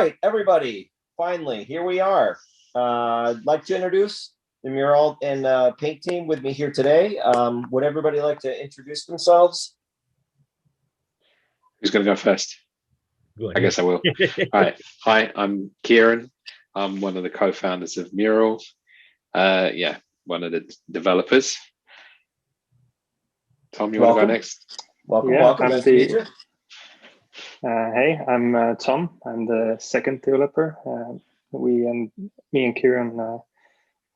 Right, everybody, finally, here we are. I'd like to introduce the Mural and Paint team with me here today. Would everybody like to introduce themselves? Who's going to go first? Go on, I guess I will. All right. Hi, I'm Kieran. I'm one of the co-founders of Mural. Yeah, one of the developers. Tom, you want to go next? Welcome, Yeah, welcome. I'm Nice to meet you. Hey, I'm Tom. I'm the second developer. Me and Kieran,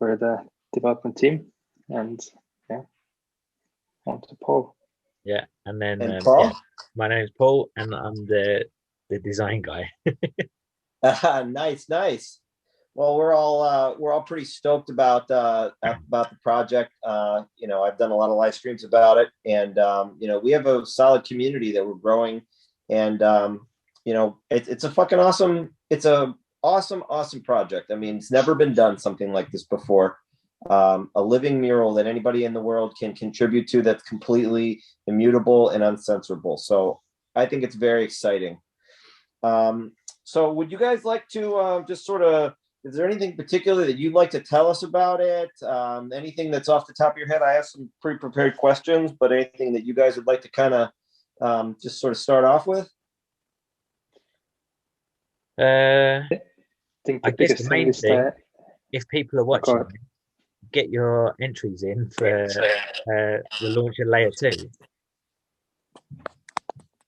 we're the development team, and yeah, on to Paul. Yeah, and then And Paul? yeah, my name is Paul, and I'm the design guy. Nice, nice. Well, we're all pretty stoked about the project. I've done a lot of live streams about it, and we have a solid community that we're growing, and it's a fucking awesome. It's a awesome project. I mean, it's never been done something like this before. A living mural that anybody in the world can contribute to that's completely immutable and uncensorable. So I think it's very exciting. So would you guys like to just sort of, is there anything particular that you'd like to tell us about it? Anything that's off the top of your head? I have some pre-prepared questions, but anything that you guys would like to kind of just sort of start off with? I think I the guess biggest the thing main is thing, that if people are watching, get your entries in for the launch of layer 2.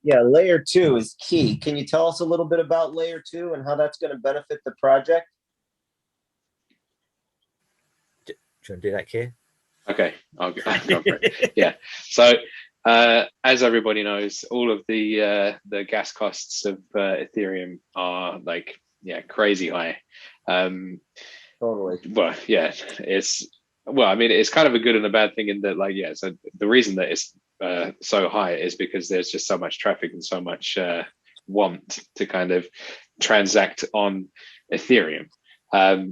Yeah, layer 2 is key. Can you tell us a little bit about layer 2 and how that's going to benefit the project? Do you want to do that, Kier? Okay, I'll go for it. Yeah. So as everybody knows, all of the gas costs of Ethereum are crazy high. Totally. Well, yeah, I mean, it's kind of a good and a bad thing in that, so the reason that it's so high is because there's just so much traffic and so much want to kind of transact on Ethereum.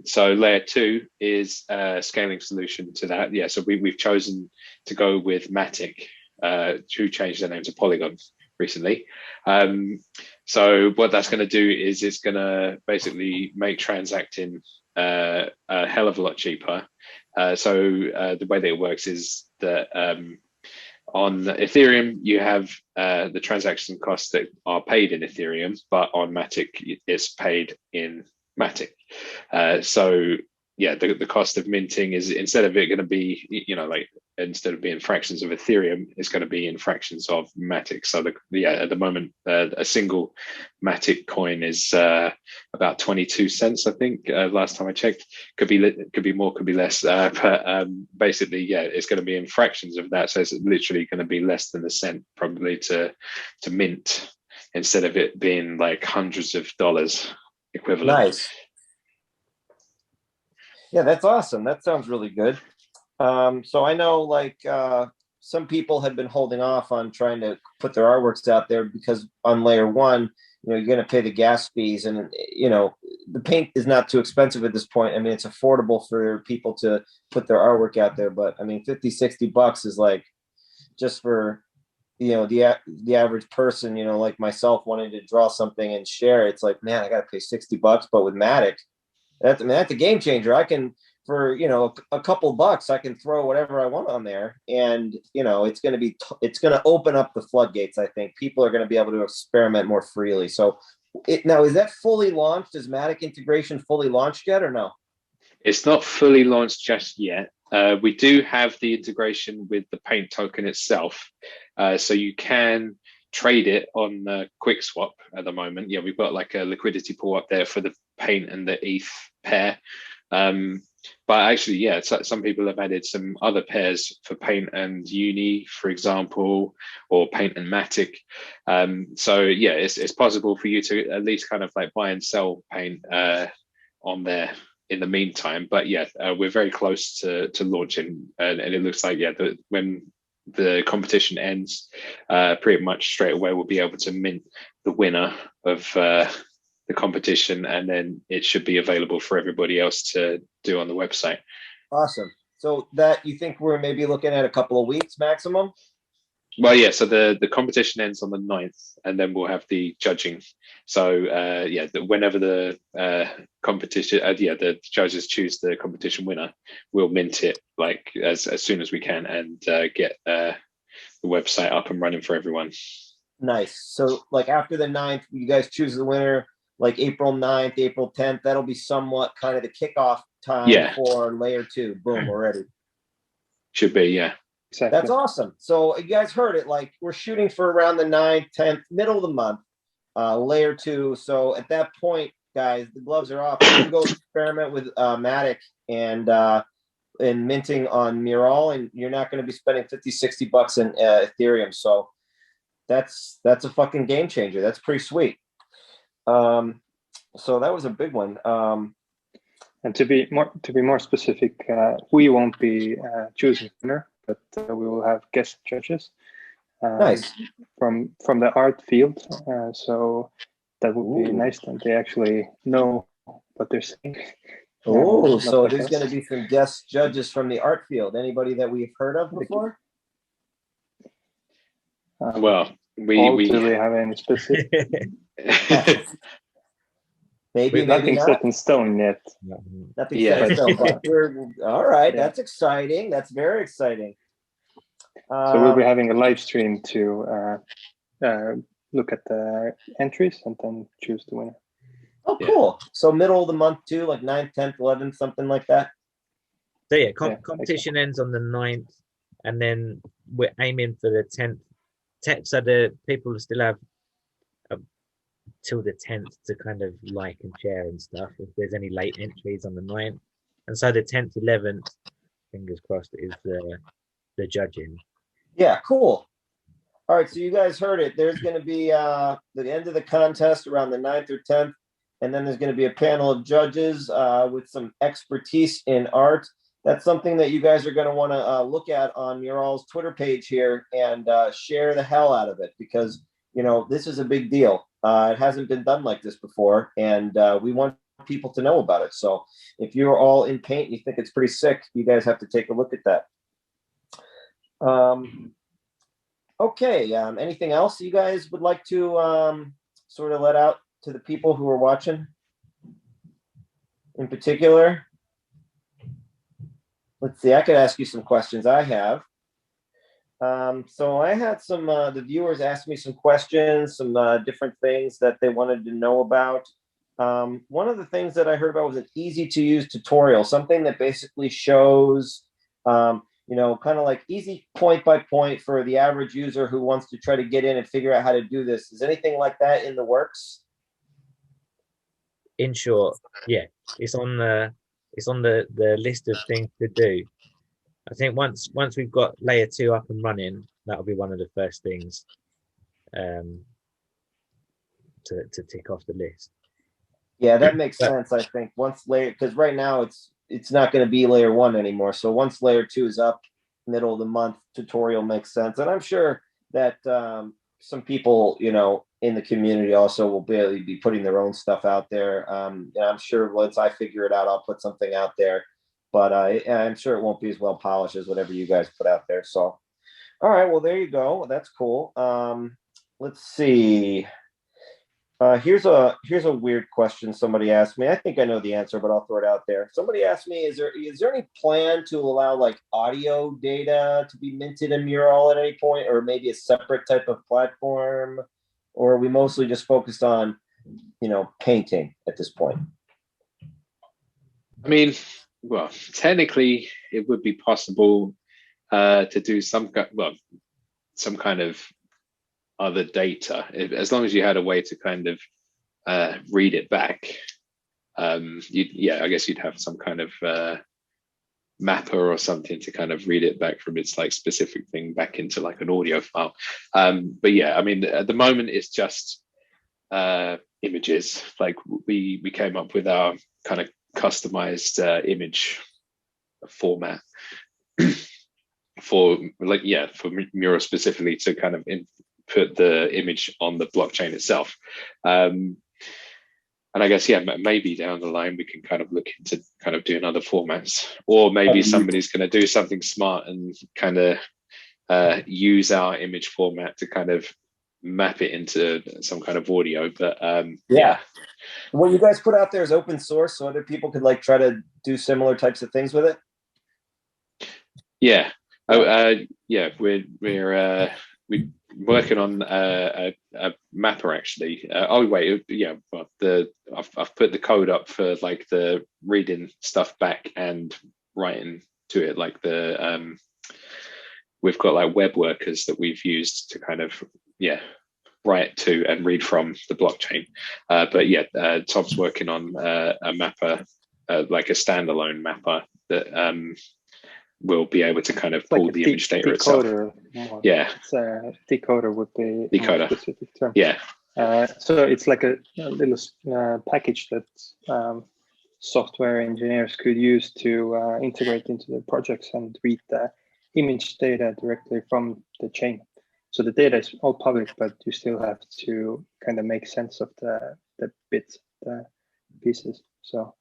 So layer 2 is a scaling solution to that. Yeah, so we've chosen to go with Matic, who changed their name to Polygon recently. So what that's going to do is it's going to basically make transacting a hell of a lot cheaper. So the way that it works is that on Ethereum, you have the transaction costs that are paid in Ethereum, but on Matic, it's paid in Matic. So yeah, the cost of minting is, instead of it going to be, instead of being fractions of Ethereum, it's going to be in fractions of Matic. So at the moment, a single Matic coin is about 22 cents, I think. Last time I checked, could be more, could be less. But basically, yeah, it's going to be in fractions of that. So it's literally going to be less than a cent probably to mint, instead of it being like hundreds of dollars equivalent. Nice. Yeah, that's awesome. That sounds really good. So I know some people had been holding off on trying to put their artworks out there because on layer 1, you're going to pay the gas fees, and the paint is not too expensive at this point. I mean, it's affordable for people to put their artwork out there, but I mean, $50-$60 is like just for the average person, like myself, wanting to draw something and share. It's like, man, I got to pay $60, but with Matic, that's a game changer. I can, for a couple bucks, I can throw whatever I want on there, and it's going to open up the floodgates. I think people are going to be able to experiment more freely. So now, is that fully launched? Is Matic integration fully launched yet, or no? It's not fully launched just yet. We do have the integration with the Paint token itself, so you can trade it on QuickSwap at the moment. Yeah, we've got like a liquidity pool up there for the Paint and the ETH pair. But actually, yeah, some people have added some other pairs for Paint and Uni, for example, or Paint and Matic. So yeah, it's possible for you to at least kind of like buy and sell Paint on there in the meantime. But yeah, we're very close to launching, and it looks like, yeah, when the competition ends, pretty much straight away we'll be able to mint the winner of the competition, and then it should be available for everybody else to do on the website. Awesome. So that, you think we're maybe looking at a couple of weeks maximum? Well, yeah. So the competition ends on the 9th, and then we'll have the judging. So whenever the competition, the judges choose the competition winner, we'll mint it like as soon as we can, and get the website up and running for everyone. Nice. So like after the 9th, you guys choose the winner, like April 9th, April 10th. That'll be somewhat kind of the kickoff time for layer 2. Boom, we're ready. Should be, yeah. Exactly. That's awesome. So you guys heard it. Like we're shooting for around the 9th, 10th, middle of the month, layer 2. So at that point, guys, the gloves are off. You can go experiment with Matic and minting on Murall, and you're not going to be spending $50-$60 in Ethereum. So that's a fucking game changer. That's pretty sweet. So that was a big one. And to be more specific, we won't be choosing winner, but we will have guest judges. Nice. From the art field. So that would be nice that they actually know what they're saying. Oh, so there's going to be some guest judges from the art field. Anybody that we've heard of before? Well, do we have any specific? maybe nothing not. Set in stone yet. Nothing set in stone. But we're all right. Yeah. That's exciting. That's very exciting. So we'll be having a live stream to look at the entries and then choose the winner. Oh, cool. So middle of the month too, like 9th, 10th, 11th, something like that. So yeah, competition ends on the 9th, and then we're aiming for the 10th. So the people still have till the 10th to kind of like and share and stuff if there's any late entries on the 9th. And so the 10th, 11th, fingers crossed, is the judging. Yeah, cool. All right, so you guys heard it. There's going to be the end of the contest around the 9th or 10th, and then there's going to be a panel of judges with some expertise in art. That's something that you guys are going to want to look at on Murall's Twitter page here and share the hell out of it, because, you know, this is a big deal. It hasn't been done like this before, and we want people to know about it. So if you're all in paint and you think it's pretty sick, you guys have to take a look at that. Okay, anything else you guys would like to sort of let out to the people who are watching in particular? Let's see, I could ask you some questions I have. So I had some, the viewers asked me some questions, some different things that they wanted to know about. One of the things that I heard about was an easy to use tutorial, something that basically shows, you know, kind of like easy point by point for the average user who wants to try to get in and figure out how to do this. Is anything like that in the works? In short, yeah, it's on the list of things to do. I think once we've got layer 2 up and running, that'll be one of the first things to tick off the list. Yeah, that makes sense. I think once layer, because right now it's not going to be layer 1 anymore. So once layer 2 is up, middle of the month, tutorial makes sense. And I'm sure that some people, you know, in the community also will be putting their own stuff out there. And I'm sure once I figure it out, I'll put something out there. But I'm sure it won't be as well polished as whatever you guys put out there. So, all right, well, there you go. That's cool. Let's see. Here's a weird question somebody asked me. I think I know the answer, but I'll throw it out there. Somebody asked me, is there any plan to allow like audio data to be minted in Murall at any point, or maybe a separate type of platform? Or are we mostly just focused on, you know, painting at this point? I mean, well, technically it would be possible to do some kind of other data, as long as you had a way to kind of read it back. I guess you'd have some kind of mapper or something to kind of read it back from its like specific thing back into like an audio file. But yeah, I mean, at the moment it's just images. Like we came up with our kind of customized image format for Murall specifically to kind of put the image on the blockchain itself. And I guess, yeah, maybe down the line we can kind of look into kind of doing other formats, or maybe somebody's going to do something smart and kind of use our image format to kind of map it into some kind of audio. But yeah. What you guys put out there is open source, so other people could like try to do similar types of things with it. Yeah. Yeah, we're working on a mapper actually. Yeah. Well, I've put the code up for like the reading stuff back and writing to it. Like we've got like web workers that we've used to kind of write to and read from the blockchain. But yeah, Tom's working on a mapper, like a standalone mapper that will be able to kind of pull the image data itself. More. Yeah, it's a decoder would be a more specific term. Yeah. So it's like a little package that software engineers could use to integrate into their projects and read the image data directly from the chain. So the data is all public, but you still have to kind of make sense of the bits, the pieces. So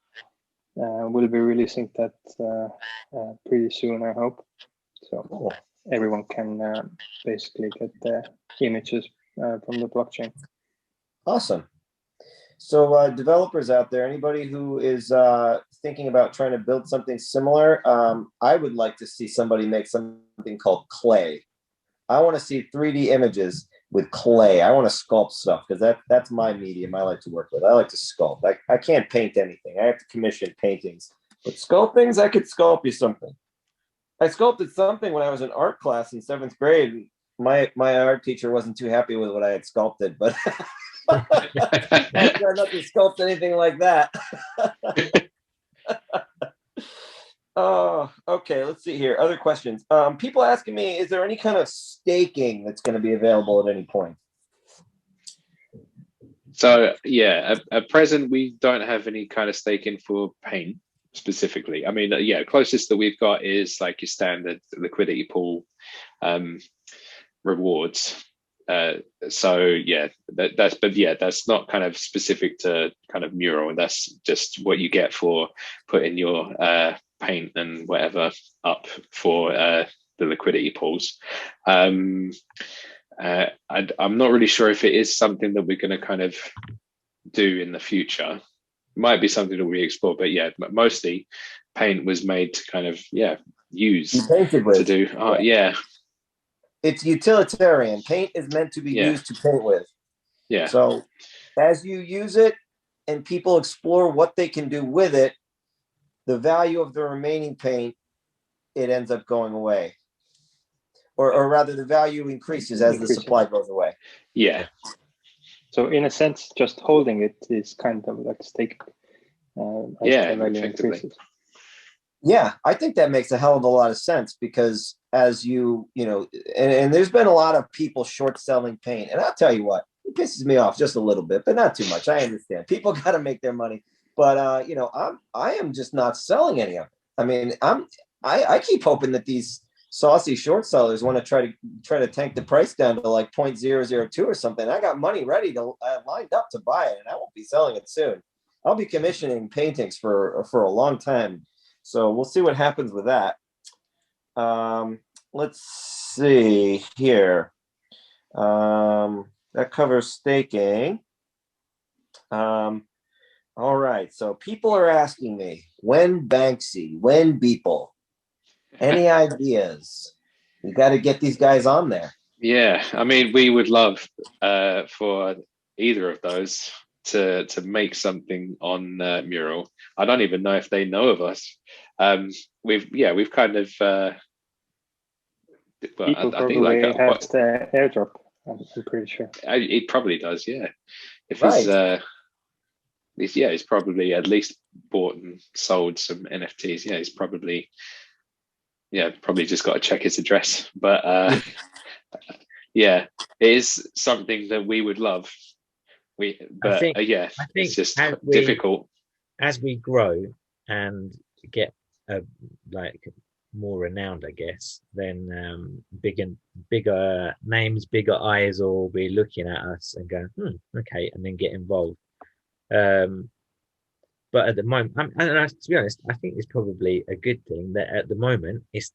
we'll be releasing that pretty soon, I hope. So everyone can basically get the images from the blockchain. Awesome. So developers out there, anybody who is thinking about trying to build something similar, I would like to see somebody make something called clay. I want to see 3D images with clay. I want to sculpt stuff because that's my medium I like to work with. I like to sculpt. I can't paint anything. I have to commission paintings. But sculpt things, I could sculpt you something. I sculpted something when I was in art class in 7th grade. My art teacher wasn't too happy with what I had sculpted, but I try not to sculpt anything like that. Oh, okay. Let's see here. Other questions. People asking me, is there any kind of staking that's going to be available at any point? So yeah, at present we don't have any kind of staking for Paint specifically. I mean, closest that we've got is like your standard liquidity pool rewards. So yeah, that's not kind of specific to kind of Mural, and that's just what you get for putting your paint and whatever up for the liquidity pools. I'm not really sure if it is something that we're going to kind of do in the future. It might be something that we explore, but yeah, mostly Paint was made to kind of use to do it's utilitarian. Paint is meant to be used to paint with. Yeah. So as you use it and people explore what they can do with it, the value of the remaining paint, it ends up going away. Or rather, the value increases as the supply goes away. Yeah. So in a sense, just holding it is kind of like stake. Effectively. Yeah, I think that makes a hell of a lot of sense because as you know, and there's been a lot of people short selling paint. And I'll tell you what, it pisses me off just a little bit, but not too much. I understand. People got to make their money. But I am just not selling any of it. I mean, I keep hoping that these saucy short sellers want to try to tank the price down to like 0.002 or something. I got money ready to lined up to buy it, and I won't be selling it soon. I'll be commissioning paintings for a long time. So we'll see what happens with that. Let's see here. That covers staking. All right. So people are asking me, when Banksy, when Beeple? Any ideas? We got to get these guys on there. Yeah. I mean, we would love for either of those to make something on Mural. I don't even know if they know of us. We've kind of I think like has the airdrop. I'm pretty sure it probably does. Yeah, if right. he's probably at least bought and sold some NFTs. Yeah, he's probably just got to check his address. But it is something that we would love. I think it's just difficult as we grow and get more renowned, I guess. Then bigger names, bigger eyes will be looking at us and go, okay, and then get involved. But at the moment, to be honest, I think it's probably a good thing that at the moment it's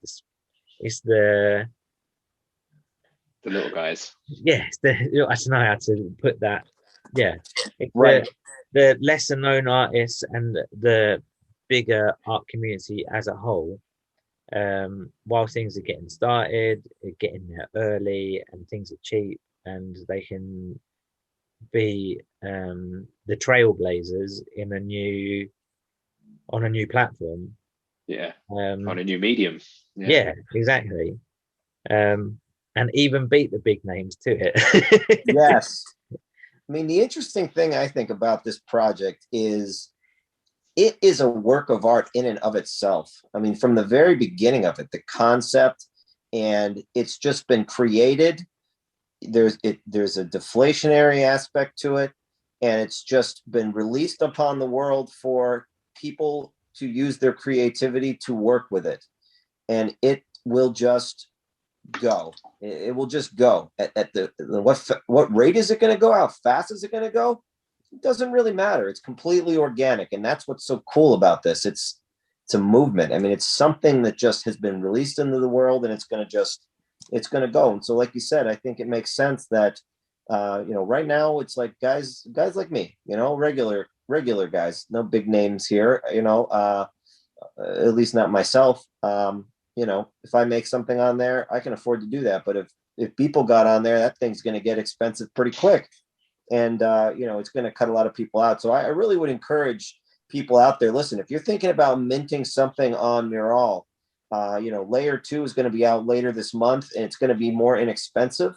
the The little guys. Yes, I don't know how to put that. Yeah, it's Right. the lesser known artists and the bigger art community as a whole. While things are getting started, getting there early, and things are cheap, and they can be the trailblazers in on a new platform. Yeah. Um, On a new medium. yeah, exactly. And even beat the big names to it. Yes. I mean, the interesting thing I think about this project is it is a work of art in and of itself. I mean, from the very beginning of it, the concept, and it's just been created. There's a deflationary aspect to it, and it's just been released upon the world for people to use their creativity to work with it, and it will just go. It will just go at the what rate is it going to go? How fast is it going to go? It doesn't really matter. It's completely organic, and that's what's so cool about this. It's a movement. I mean, it's something that just has been released into the world, and it's going to go. And so, like you said, I think it makes sense that right now it's like guys like me, regular guys, no big names here, at least not myself. If I make something on there, I can afford to do that. But if people got on there, that thing's going to get expensive pretty quick. And, it's going to cut a lot of people out. So I really would encourage people out there, listen, if you're thinking about minting something on Murall, layer 2 is going to be out later this month, and it's going to be more inexpensive.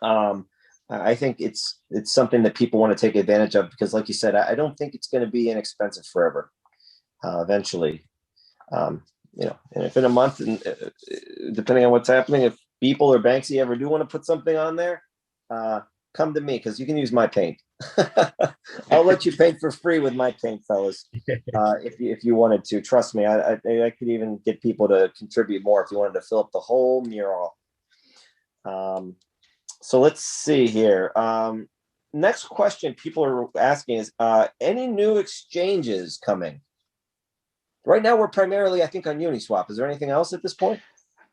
I think it's something that people want to take advantage of because, like you said, I don't think it's going to be inexpensive forever. Eventually, and if in a month, and depending on what's happening, if Beeple or Banksy ever do want to put something on there, come to me because you can use my paint. I'll let you paint for free with my paint, fellas. If you wanted to, trust me, I could even get people to contribute more if you wanted to fill up the whole mural. So let's see here. Next question people are asking is, any new exchanges coming? Right now, we're primarily, I think, on Uniswap. Is there anything else at this point?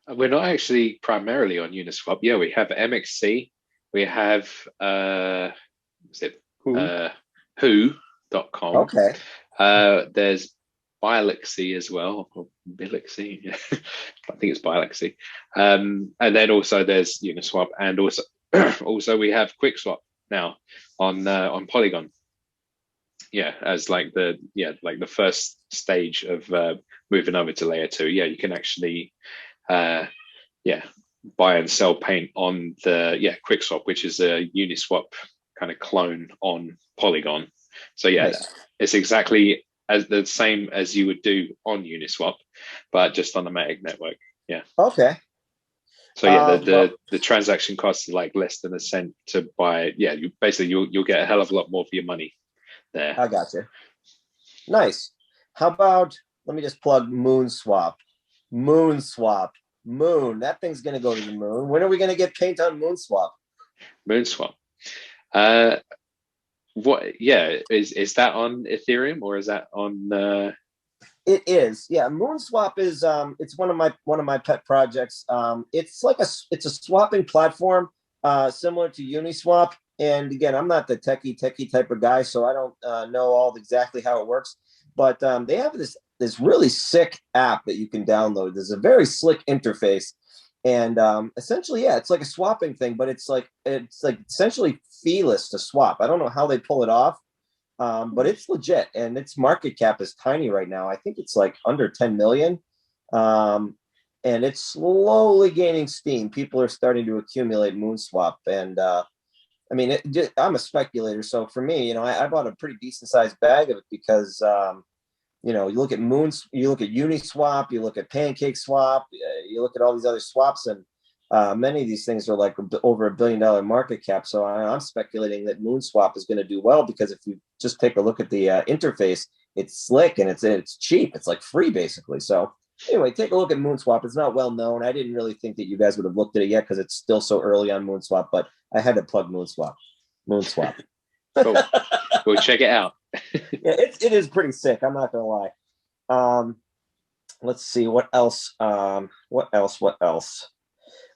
We're not actually primarily on Uniswap. Yeah, we have MXC. We have who.com. Okay. There's Bilexy as well, or Bilexy. Yeah. I think it's Bilexy. And then also there's Uniswap, and also we have QuickSwap now on Polygon. Yeah, as like the first stage of moving over to layer 2. Yeah, you can actually buy and sell paint on the QuickSwap, which is a Uniswap kind of clone on Polygon. So nice. It's exactly as the same as you would do on Uniswap, but just on the Matic network. Yeah. Okay. So the transaction cost is like less than a cent to buy. Yeah, you'll get a hell of a lot more for your money there. I got you. Nice. How about, let me just plug MoonSwap. Moon. That thing's going to go to the moon. When are we going to get paint on MoonSwap? MoonSwap. What? Yeah, is that on Ethereum or is that on? It is. Yeah, MoonSwap is. It's one of my pet projects. It's a swapping platform, similar to Uniswap. And again, I'm not the techie type of guy, so I don't know exactly how it works. But they have this really sick app that you can download. There's a very slick interface, and essentially, it's like a swapping thing, but it's like essentially feeless to swap. I don't know how they pull it off, but it's legit, and its market cap is tiny right now. I think it's like under 10 million, and it's slowly gaining steam. People are starting to accumulate MoonSwap, and I mean, I'm a speculator, so for me, I bought a pretty decent sized bag of it because, you look at you look at Uniswap, you look at PancakeSwap, you look at all these other swaps, and many of these things are like over $1 billion market cap. So I'm speculating that MoonSwap is going to do well because if you just take a look at the interface, it's slick and it's cheap. It's like free basically. So anyway, take a look at MoonSwap. It's not well known. I didn't really think that you guys would have looked at it yet because it's still so early on MoonSwap, but I had to plug MoonSwap. Cool. Go check it out. Yeah, it is pretty sick. I'm not gonna lie. Let's see what else. What else?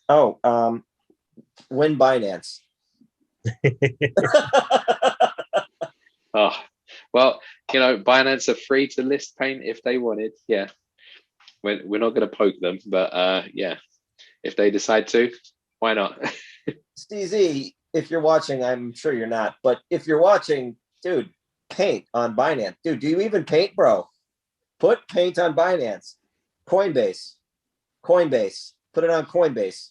Oh, When Binance. Oh, well, Binance are free to list paint if they wanted. Yeah, we're not going to poke them, but yeah, if they decide to, why not? CZ, if you're watching, I'm sure you're not, but if you're watching, dude, paint on Binance. Dude, do you even paint, bro? Put paint on Binance. Coinbase. Put it on Coinbase.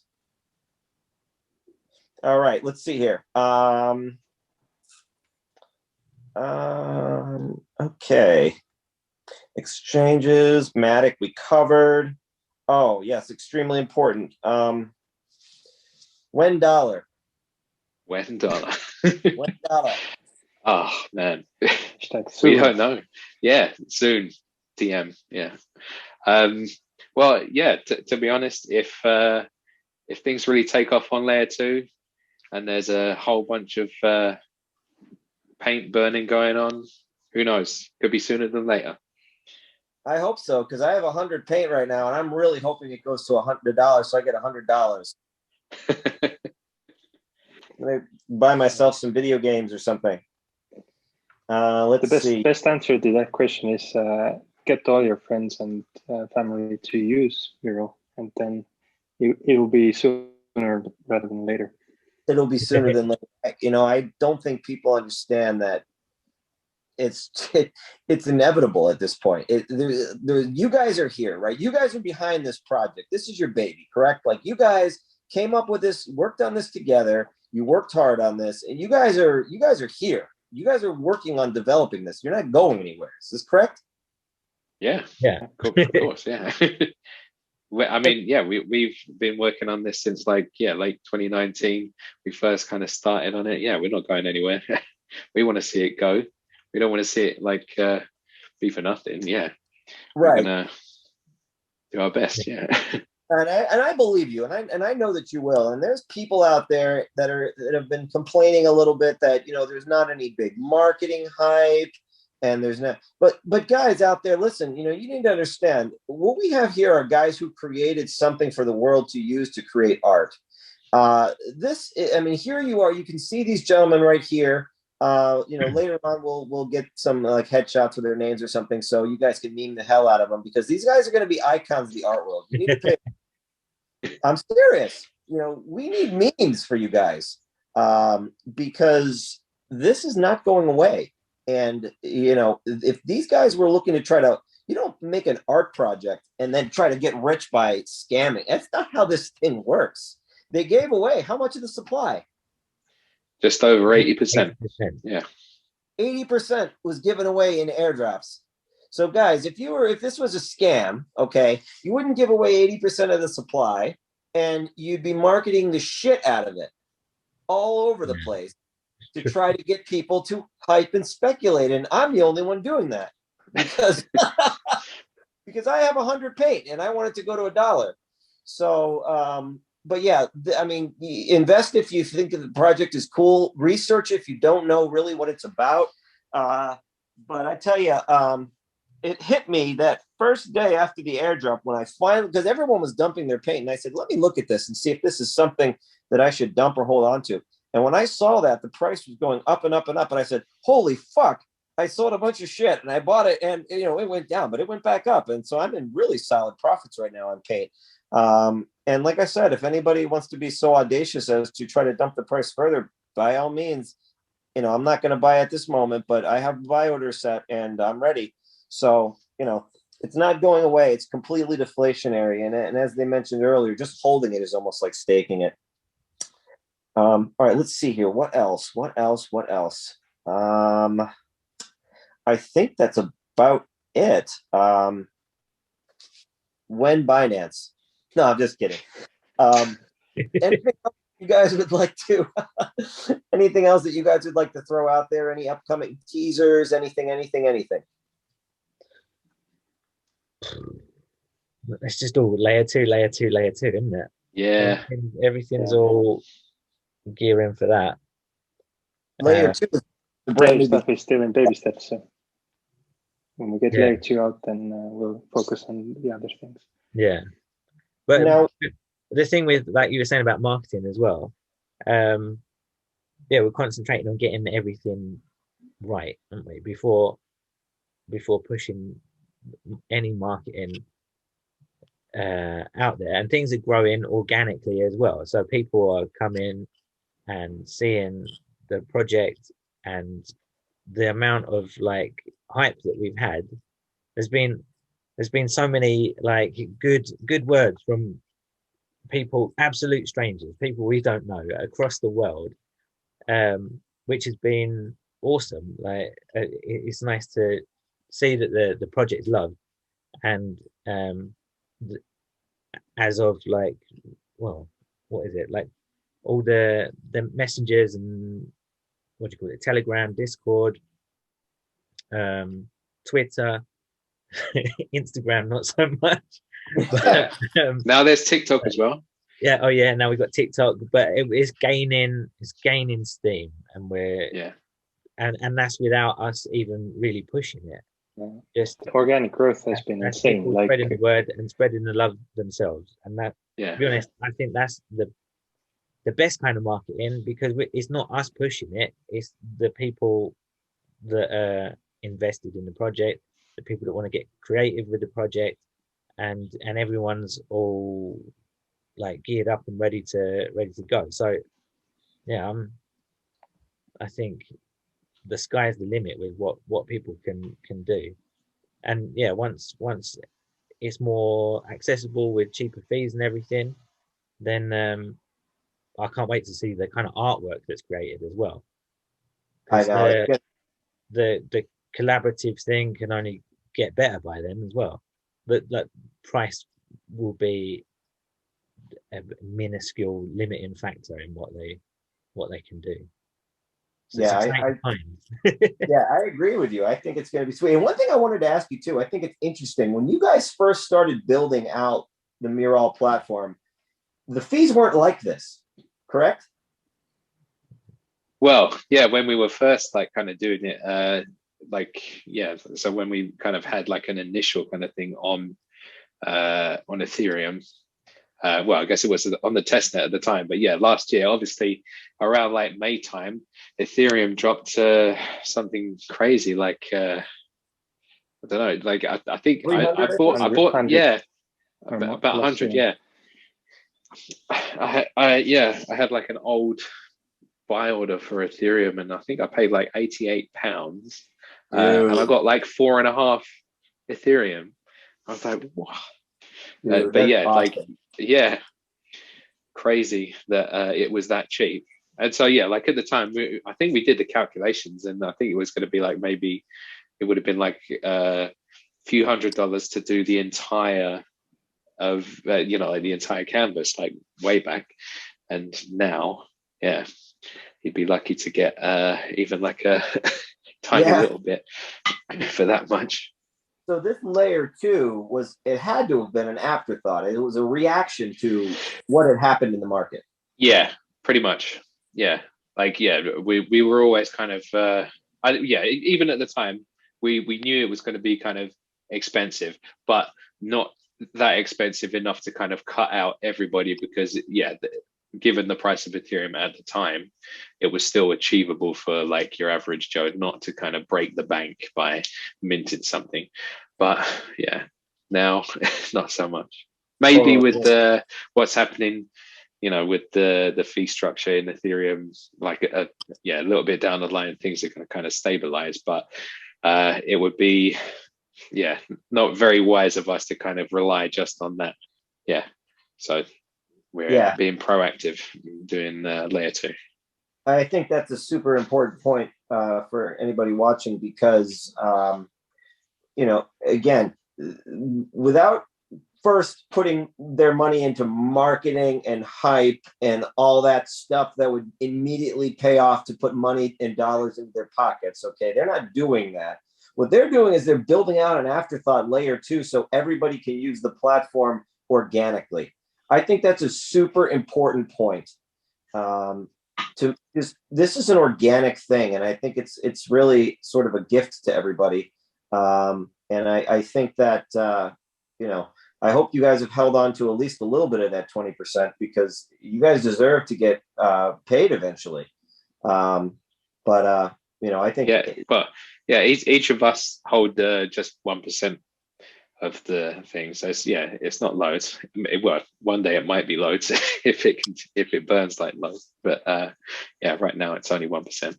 All right, let's see here. Okay. Exchanges, Matic, we covered. Oh, yes, extremely important. When dollar? When dollar? When dollar? Oh man, Soon. we don't know. Yeah, soon. TM. Yeah. Well, yeah. To be honest, if things really take off on layer 2, and there's a whole bunch of paint burning going on, who knows? Could be sooner than later. I hope so, because I have 100 paint right now, and I'm really hoping it goes to $100, so I get $100. Buy myself some video games or something. Let's see. The best answer to that question is get all your friends and family to use Murall, and then it will be sooner rather than later. It'll be sooner than later. I don't think people understand that it's inevitable at this point. You guys are here, right? You guys are behind this project. This is your baby, correct? Like, you guys came up with this, worked on this together. You worked hard on this, and you guys are here. You guys are working on developing this. You're not going anywhere. Is this correct? Yeah. Of course. Yeah. I mean, yeah, we've been working on this since late 2019. We first kind of started on it. Yeah, we're not going anywhere. We want to see it go. We don't want to see it be for nothing. Yeah, right. We're gonna do our best. Yeah. And I believe you, and I know that you will. And there's people out there that have been complaining a little bit that there's not any big marketing hype, and there's not. But guys out there, listen, you need to understand what we have here are guys who created something for the world to use to create art. Here you are. You can see these gentlemen right here. Later on we'll get some headshots with their names or something, so you guys can meme the hell out of them, because these guys are going to be icons of the art world. You need to pay. I'm serious. We need memes for you guys, because this is not going away. And if these guys were looking to try to, make an art project and then try to get rich by scamming. That's not how this thing works. They gave away how much of the supply? Just over 80%. Yeah. 80% was given away in airdrops. So guys, if this was a scam, okay, you wouldn't give away 80% of the supply, and you'd be marketing the shit out of it all over the place to try to get people to hype and speculate. And I'm the only one doing that because because I have 100 paint and I want it to go to $1. So, but yeah, invest if you think that the project is cool. Research if you don't know really what it's about. But I tell you, it hit me that first day after the airdrop when I finally, because everyone was dumping their paint, and I said, let me look at this and see if this is something that I should dump or hold on to. And when I saw that the price was going up and up and up, and I said, holy fuck, I sold a bunch of shit and I bought it, and it went down, but it went back up. And so I'm in really solid profits right now on paint. And like I said, if anybody wants to be so audacious as to try to dump the price further, by all means, I'm not going to buy at this moment, but I have a buy order set and I'm ready. So, it's not going away. It's completely deflationary. And as they mentioned earlier, just holding it is almost like staking it. All right, let's see here. What else? I think that's about it. When Binance. No, I'm just kidding. Anything else you guys would like to, anything else that you guys would like to throw out there? Any upcoming teasers, anything? It's just all layer two, isn't it? Yeah. Everything's all gearing for that. Layer 2 is the brand new stuff is still in baby steps. So when we get layer 2 out, then we'll focus on the other things. Yeah. But now, the thing with, like you were saying about marketing as well, Yeah, we're concentrating on getting everything right, aren't we? Before pushing any marketing out there, and things are growing organically as well. So people are coming and seeing the project, and the amount of like hype that we've had. There's been so many like good words from people, absolute strangers, people we don't know across the world, which has been awesome. Like it's nice to see that the project is loved, and as of like, well, what is it like? All the messengers and what do you call it? Telegram, Discord, Twitter, Instagram, not so much. But, now there's TikTok as well. Yeah. Oh, yeah. Now we've got TikTok, but it's gaining steam, and and that's without us even really pushing it. Yeah. Just organic growth has been insane. Like spreading the word and spreading the love themselves, and that. To be honest, I think that's the best kind of marketing, because it's not us pushing it; it's the people that are invested in the project, the people that want to get creative with the project, and everyone's all like geared up and ready to go. So yeah, I think the sky's the limit with what people can do. And yeah, once it's more accessible with cheaper fees and everything, then I can't wait to see the kind of artwork that's created as well. I know. The collaborative thing can only get better by then as well. But like price will be a minuscule limiting factor in what they can do. So yeah, I agree with you. I think it's going to be sweet. And one thing I wanted to ask you too, I think it's interesting, when you guys first started building out the Murall platform, the fees weren't like this, correct? Well, yeah, when we were first like kind of doing it, so when we kind of had like an initial kind of thing on Ethereum, well, I guess it was on the testnet at the time, but yeah, last year, obviously around like May time, Ethereum dropped something crazy, like I don't know, like I think I bought yeah, about 100, yeah. I had like an old buy order for Ethereum, and I think I paid like £88, and I got like 4.5 Ethereum. I was like, wow. But yeah, awesome. Like, yeah, crazy that it was that cheap. And so yeah, like at the time, I think we did the calculations, and I think it was going to be like, maybe it would have been like a few $100s to do the entire of like the entire canvas, like way back. And now, yeah, you'd be lucky to get even like a tiny little bit for that much. So this layer 2 it had to have been an afterthought. It was a reaction to what had happened in the market. Yeah, pretty much. Yeah, like we were always kind of even at the time we knew it was going to be kind of expensive, but not that expensive enough to kind of cut out everybody, because given the price of Ethereum at the time, it was still achievable for like your average Joe not to kind of break the bank by minting something. But yeah, now not so much. Maybe with what's happening, with the fee structure in Ethereum, like a little bit down the line, things are going to kind of stabilize. But it would be not very wise of us to kind of rely just on that. Yeah, so we're being proactive, doing layer 2. I think that's a super important point for anybody watching, because again, without first putting their money into marketing and hype and all that stuff that would immediately pay off to put money and dollars into their pockets, okay, they're not doing that. What they're doing is they're building out an afterthought layer 2 so everybody can use the platform organically. I think that's a super important point. This is an organic thing, and I think it's really sort of a gift to everybody. And I think that I hope you guys have held on to at least a little bit of that 20% because you guys deserve to get paid eventually. I think each of us hold just 1% of the thing. So it's not loads. Well, one day it might be loads if it burns like loads. But right now it's only 1%.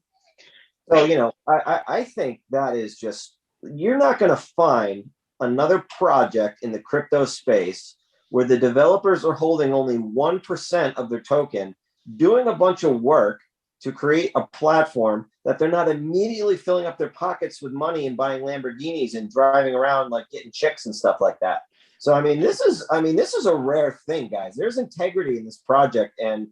So I think that is just, you're not going to find another project in the crypto space where the developers are holding only 1% of their token, doing a bunch of work to create a platform that they're not immediately filling up their pockets with money and buying Lamborghinis and driving around like getting chicks and stuff like that. So this is a rare thing, guys. There's integrity in this project, and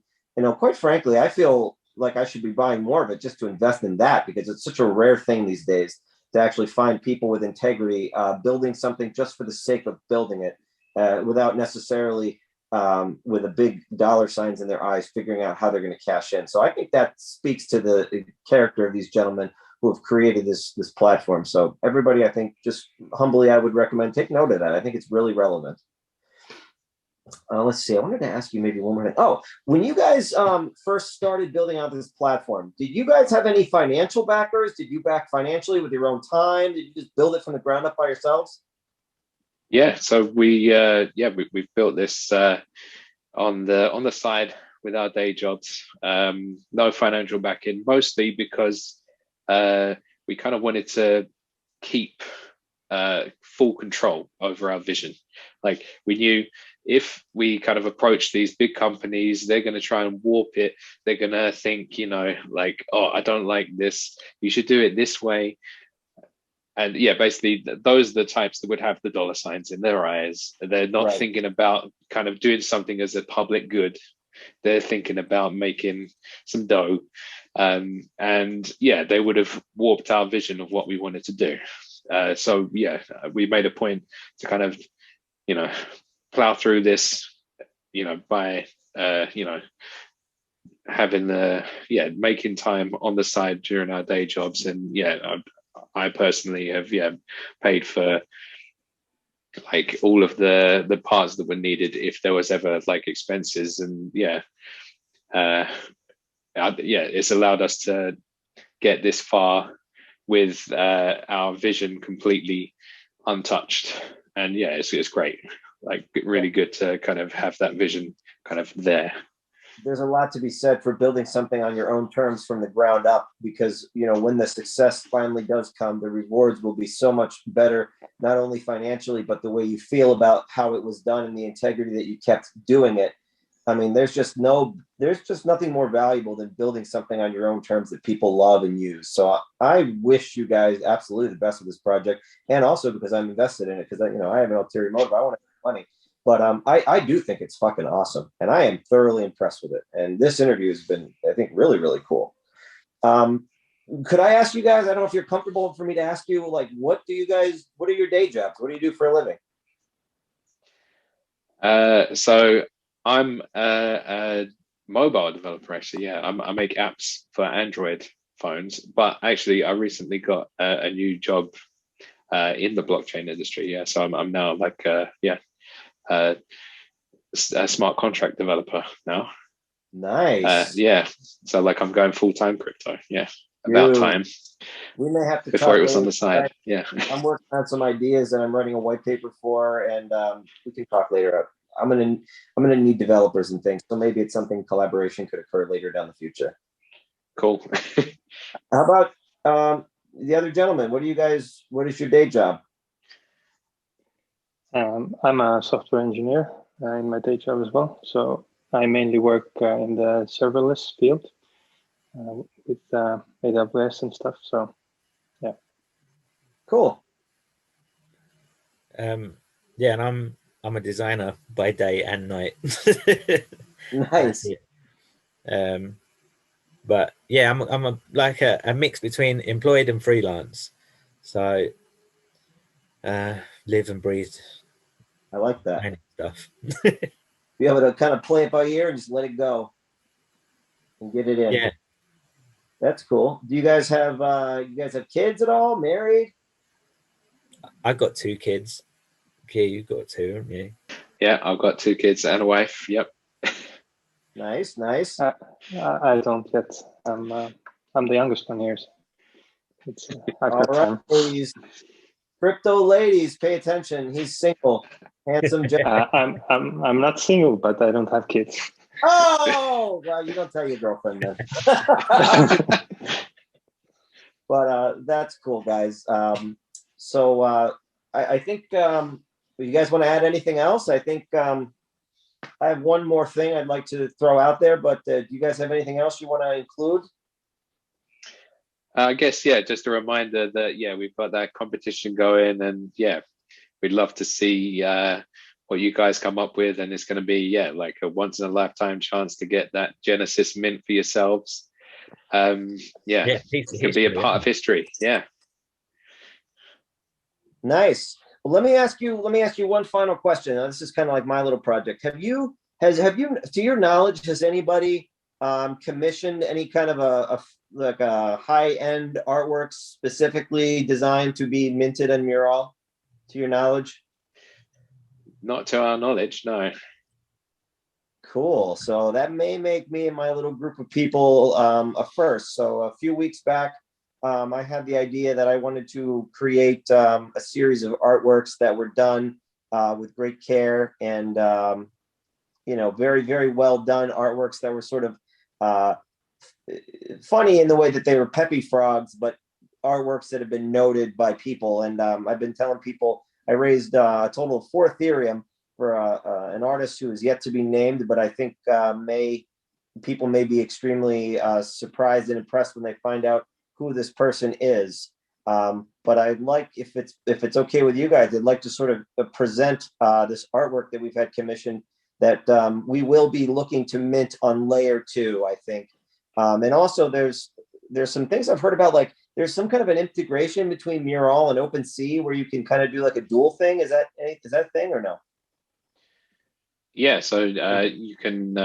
quite frankly, I feel like I should be buying more of it just to invest in that, because it's such a rare thing these days to actually find people with integrity building something just for the sake of building it, without necessarily with a big dollar signs in their eyes, figuring out how they're going to cash in. So I think that speaks to the character of these gentlemen who have created this platform. So everybody, I think, just humbly, I would recommend take note of that. I think it's really relevant. Let's see. I wanted to ask you maybe one more thing. Oh, when you guys first started building out this platform, did you guys have any financial backers? Did you back financially with your own time? Did you just build it from the ground up by yourselves? Yeah, so we've built this on the side with our day jobs. No financial backing, mostly because we kind of wanted to keep full control over our vision. Like, we knew if we kind of approach these big companies, they're going to try and warp it. They're going to think, like, oh, I don't like this. You should do it this way. And basically those are the types that would have the dollar signs in their eyes. They're not thinking about kind of doing something as a public good. They're thinking about making some dough. They would have warped our vision of what we wanted to do. We made a point to kind of, plow through this, by, having making time on the side during our day jobs. And I personally have paid for like all of the parts that were needed if there was ever like expenses, and it's allowed us to get this far with our vision completely untouched. And it's great, like really good to kind of have that vision kind of there. There's a lot to be said for building something on your own terms from the ground up, because when the success finally does come, the rewards will be so much better, not only financially, but the way you feel about how it was done and the integrity that you kept doing it. I mean, there's just nothing more valuable than building something on your own terms that people love and use. So I wish you guys absolutely the best with this project, and also because I'm invested in it, because I have an ulterior motive. I want to make money. But I do think it's fucking awesome, and I am thoroughly impressed with it. And this interview has been, I think, really, really cool. Could I ask you guys, I don't know if you're comfortable for me to ask you, like, what are your day jobs? What do you do for a living? So I'm a mobile developer, actually. Yeah, I make apps for Android phones, but actually I recently got a new job in the blockchain industry. Yeah, so I'm now like a smart contract developer now. Nice. So like I'm going full-time crypto. About time. We may have to before it was on the side. I'm working on some ideas that I'm writing a white paper for, and we can talk later. I'm gonna need developers and things, so maybe it's something collaboration could occur later down the future. Cool. How about the other gentleman? What is your day job? I'm a software engineer in my day job as well. So I mainly work in the serverless field with AWS and stuff. So, yeah. Cool. And I'm a designer by day and night. Nice. But yeah, I'm a mix between employed and freelance. So live and breathe. I like that stuff. Be able to kind of play it by ear and just let it go and get it in. Yeah, that's cool. Do you guys have kids at all? Married? I got 2 kids. Yeah, you got 2, haven't you? Yeah, I've got 2 kids and a wife. Yep. Nice, nice. I don't yet. I'm the youngest one here. So I've All got right, time. ladies. Crypto ladies, pay attention. He's single, handsome Jack. I'm not single, but I don't have kids. Oh, well, you don't tell your girlfriend then. But that's cool, guys. So I think you guys want to add anything else? I think I have one more thing I'd like to throw out there, but do you guys have anything else you want to include? I guess, yeah, just a reminder that, yeah, we've got that competition going, and yeah, we'd love to see what you guys come up with. And it's going to be, yeah, like a once in a lifetime chance to get that Genesis mint for yourselves. Yeah, it could be a part of history. Yeah. Nice. Well, let me ask you one final question. Now, this is kind of like my little project. Have you, to your knowledge, has anybody commissioned any kind of a high-end artwork specifically designed to be minted on Murall, to your knowledge? Not to our knowledge, no. Cool. So that may make me and my little group of people a first. So a few weeks back, I had the idea that I wanted to create a series of artworks that were done with great care and, very, very well done artworks that were sort of funny in the way that they were peppy frogs, but artworks that have been noted by people. And I've been telling people I raised a total of 4 Ethereum for an artist who is yet to be named, but I think people may be extremely surprised and impressed when they find out who this person is. But I'd like, if it's okay with you guys, I'd like to sort of present this artwork that we've had commissioned that we will be looking to mint on layer 2, I think. And also there's some things I've heard about, like there's some kind of an integration between Murall and OpenSea where you can kind of do like a dual thing. Is that a thing or no? Yeah, so you can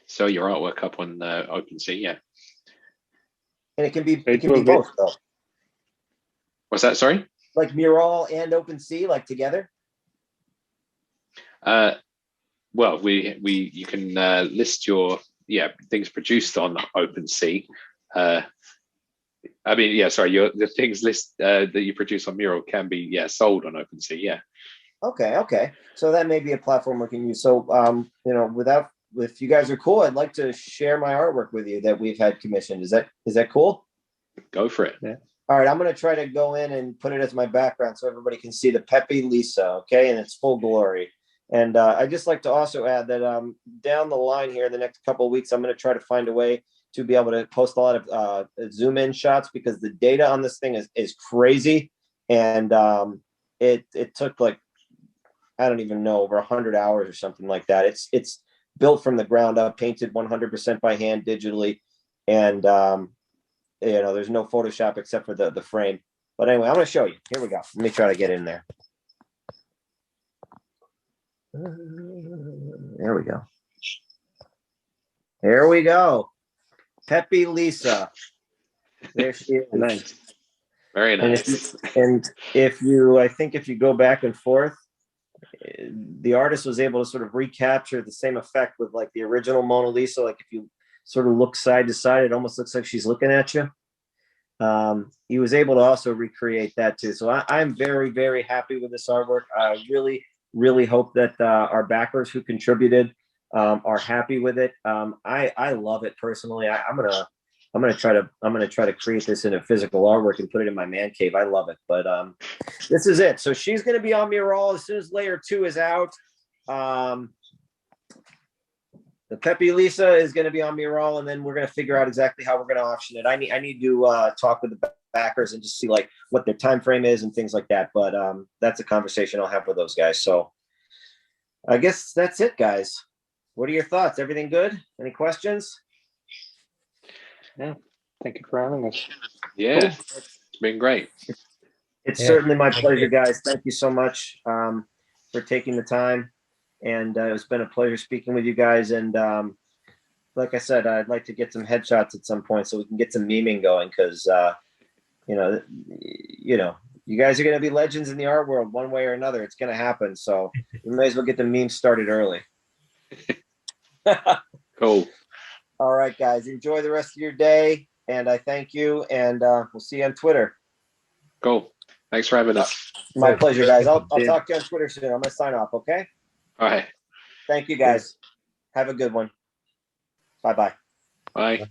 sell your artwork up on OpenSea, yeah. And it can be both though. What's that? Sorry? Like Murall and OpenSea, like together? Well, you can list your things produced on OpenSea. I mean, yeah, sorry, the things list that you produce on Murall can be sold on OpenSea, yeah. Okay. So that may be a platform we can use. So if you guys are cool, I'd like to share my artwork with you that we've had commissioned. Is that cool? Go for it. Yeah. All right, I'm going to try to go in and put it as my background so everybody can see the Pepe Lisa, okay, in its full glory. And I'd just like to also add that down the line here in the next couple of weeks, I'm going to try to find a way to be able to post a lot of zoom in shots, because the data on this thing is crazy. And it took like, I don't even know, over 100 hours or something like that. It's built from the ground up, painted 100% by hand digitally. And, there's no Photoshop except for the frame. But anyway, I'm going to show you. Here we go. Let me try to get in there. There we go. Here we go. Pepe Lisa. There she is. Nice. Very nice. And if you go back and forth, the artist was able to sort of recapture the same effect with like the original Mona Lisa. Like if you sort of look side to side, it almost looks like she's looking at you. He was able to also recreate that too. So I'm very, very happy with this artwork. I really, really hope that our backers who contributed are happy with it. I love it personally. I'm gonna try to create this in a physical artwork and put it in my man cave. I love it. But this is it. So she's gonna be on Murall as soon as layer 2 is out. The Pepe Lisa is going to be on Murall, and then we're going to figure out exactly how we're going to auction it. I need to talk with the backers and just see like what their time frame is and things like that. But that's a conversation I'll have with those guys. So I guess that's it, guys. What are your thoughts? Everything good? Any questions? Yeah. Thank you for having us. Yeah, Cool. It's been great. It's certainly my pleasure, guys. Thank you so much for taking the time. And it's been a pleasure speaking with you guys. And like I said, I'd like to get some headshots at some point so we can get some memeing going, because You guys are going to be legends in the art world one way or another. It's going to happen. So you may as well get the memes started early. Cool. All right, guys. Enjoy the rest of your day. And I thank you. And we'll see you on Twitter. Cool. Thanks for having us. My pleasure, guys. I'll Yeah. talk to you on Twitter soon. I'm going to sign off. Okay. All right. Thank you, guys. Have a good one. Bye-bye. Bye.